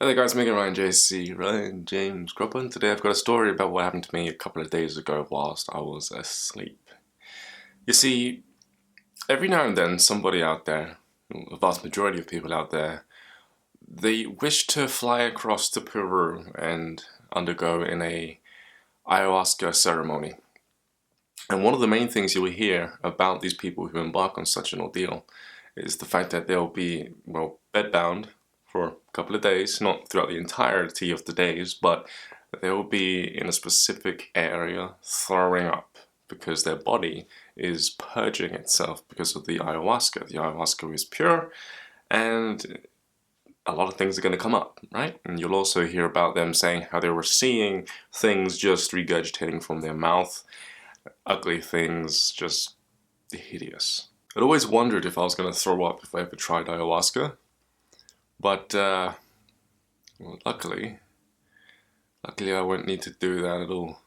Hey guys, Megan Ryan JC, Ryan James Gruppen. Today I've got a story about what happened to me a couple of days ago whilst I was asleep. You see, every now and then somebody out there, a vast majority of people out there, they wish to fly across to Peru and undergo in a ayahuasca ceremony. And one of the main things you will hear about these people who embark on such an ordeal is the fact that they'll be, well, bedbound for a couple of days, not throughout the entirety of the days, but they will be in a specific area throwing up because their body is purging itself because of the ayahuasca. The ayahuasca is pure and a lot of things are going to come up, right? And you'll also hear about them saying how they were seeing things just regurgitating from their mouth, ugly things, just hideous. I'd always wondered if I was going to throw up if I ever tried ayahuasca. But, well, luckily I won't need to do that at all.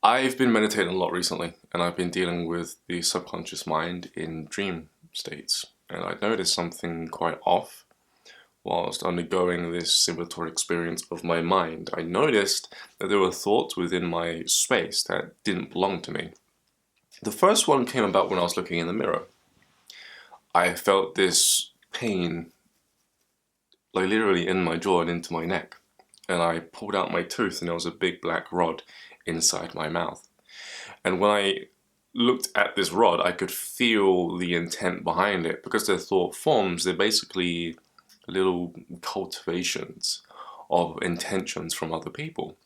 I've been meditating a lot recently, and I've been dealing with the subconscious mind in dream states. And I noticed something quite off whilst undergoing this simulatory experience of my mind. I noticed that there were thoughts within my space that didn't belong to me. The first one came about when I was looking in the mirror. I felt this pain like literally in my jaw and into my neck, and I pulled out my tooth and there was a big black rod inside my mouth. And when I looked at this rod, I could feel the intent behind it. Because they're thought forms, they're basically little cultivations of intentions from other people.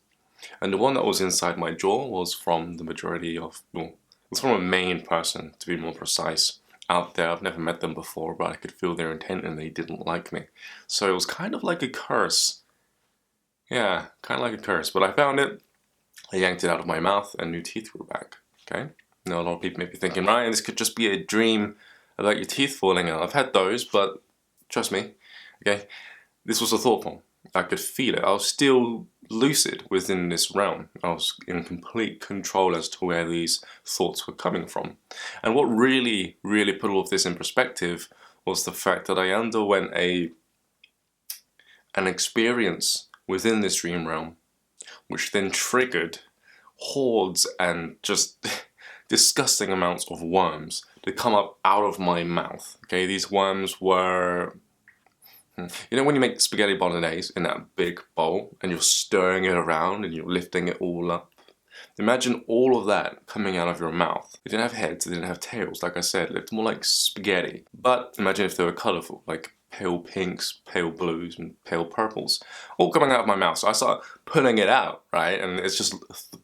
And the one that was inside my jaw was from the majority of, well, it was from a main person, to be more precise, out there. I've never met them before, but I could feel their intent and they didn't like me. So it was kind of like a curse. Yeah, kind of like a curse. But I found it, I yanked it out of my mouth, and new teeth grew back. Okay? Now a lot of people may be thinking, Ryan, this could just be a dream about your teeth falling out. I've had those, but trust me, okay? This was a thought form. I could feel it. I was still lucid within this realm. I was in complete control as to where these thoughts were coming from. And what really put all of this in perspective was the fact that I underwent an experience within this dream realm, which then triggered hordes and just disgusting amounts of worms to come up out of my mouth. Okay, these worms were, you know when you make spaghetti bolognese in that big bowl and you're stirring it around and you're lifting it all up? Imagine all of that coming out of your mouth. They didn't have heads, they didn't have tails, like I said, it looked more like spaghetti. But imagine if they were colourful, like pale pinks, pale blues, and pale purples, all coming out of my mouth. So I start pulling it out, right? And it's just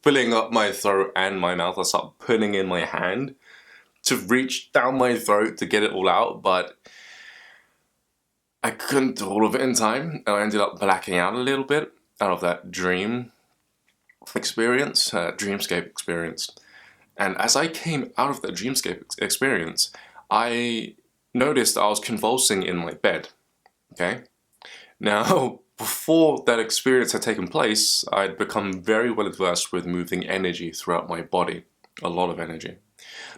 filling up my throat and my mouth. I start putting in my hand to reach down my throat to get it all out, but I couldn't do all of it in time, and I ended up blacking out a little bit out of that dream experience, dreamscape experience. And as I came out of that dreamscape experience, I noticed I was convulsing in my bed. Okay? Now, before that experience had taken place, I'd become very well versed with moving energy throughout my body. A lot of energy.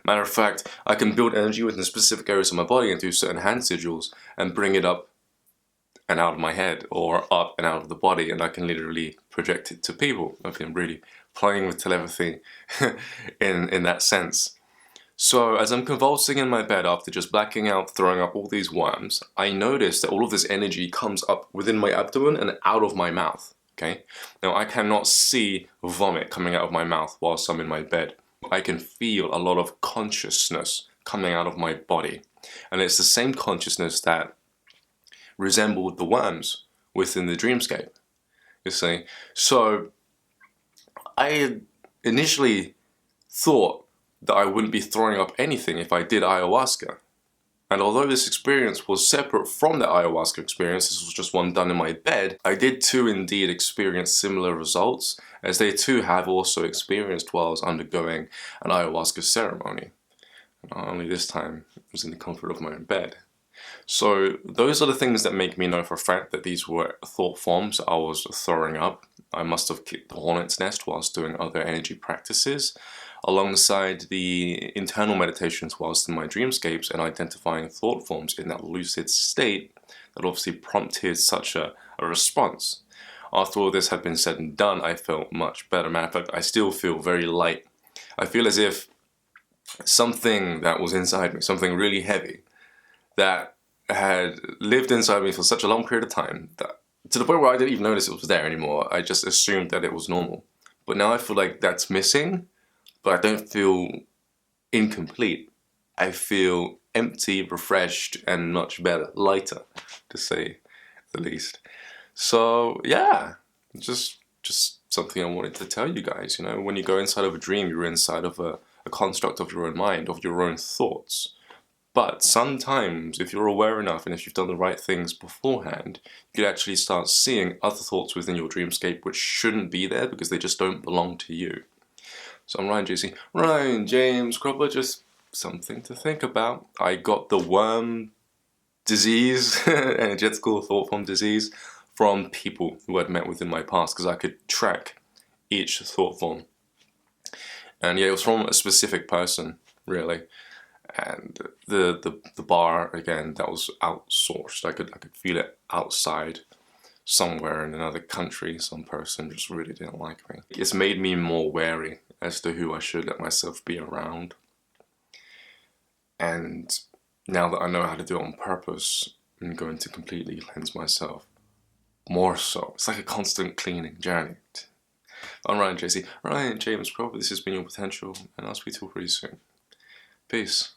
Matter of fact, I can build energy within specific areas of my body and do certain hand sigils and bring it up and out of my head or up and out of the body, and I can literally project it to people. I've been really playing with telepathy in that sense. So as I'm convulsing in my bed after just blacking out, throwing up all these worms, I notice that all of this energy comes up within my abdomen and out of my mouth. Okay? Now I cannot see vomit coming out of my mouth whilst I'm in my bed. I can feel a lot of consciousness coming out of my body. And it's the same consciousness that resembled the worms within the dreamscape, you see. So I initially thought that I wouldn't be throwing up anything if I did ayahuasca. And although this experience was separate from the ayahuasca experience, this was just one done in my bed, I did too indeed experience similar results, as they too have also experienced while I was undergoing an ayahuasca ceremony. Only this time it was in the comfort of my own bed. So those are the things that make me know for a fact that these were thought forms I was throwing up. I must have kicked the hornet's nest whilst doing other energy practices, alongside the internal meditations whilst in my dreamscapes and identifying thought forms in that lucid state that obviously prompted such a response. After all this had been said and done, I felt much better. Matter of fact, I still feel very light. I feel as if something that was inside me, something really heavy, that had lived inside me for such a long period of time, that to the point where I didn't even notice it was there anymore. I just assumed that it was normal. But now I feel like that's missing, but I don't feel incomplete. I feel empty, refreshed, and much better, lighter, to say the least. So yeah, just something I wanted to tell you guys. You know, when you go inside of a dream, you're inside of a construct of your own mind, of your own thoughts. But sometimes, if you're aware enough and if you've done the right things beforehand, you can actually start seeing other thoughts within your dreamscape which shouldn't be there because they just don't belong to you. So I'm Ryan James Cropper, just something to think about. I got the worm disease, energetical thought form disease, from people who I'd met with in my past because I could track each thought form. And yeah, it was from a specific person, really. And the bar, again, that was outsourced. I could feel it outside, somewhere in another country. Some person just really didn't like me. It's made me more wary as to who I should let myself be around. And now that I know how to do it on purpose, I'm going to completely cleanse myself. More so. It's like a constant cleaning journey. I'm Ryan James Cropper. This has been Your Potential, and I'll speak to you pretty soon. Peace.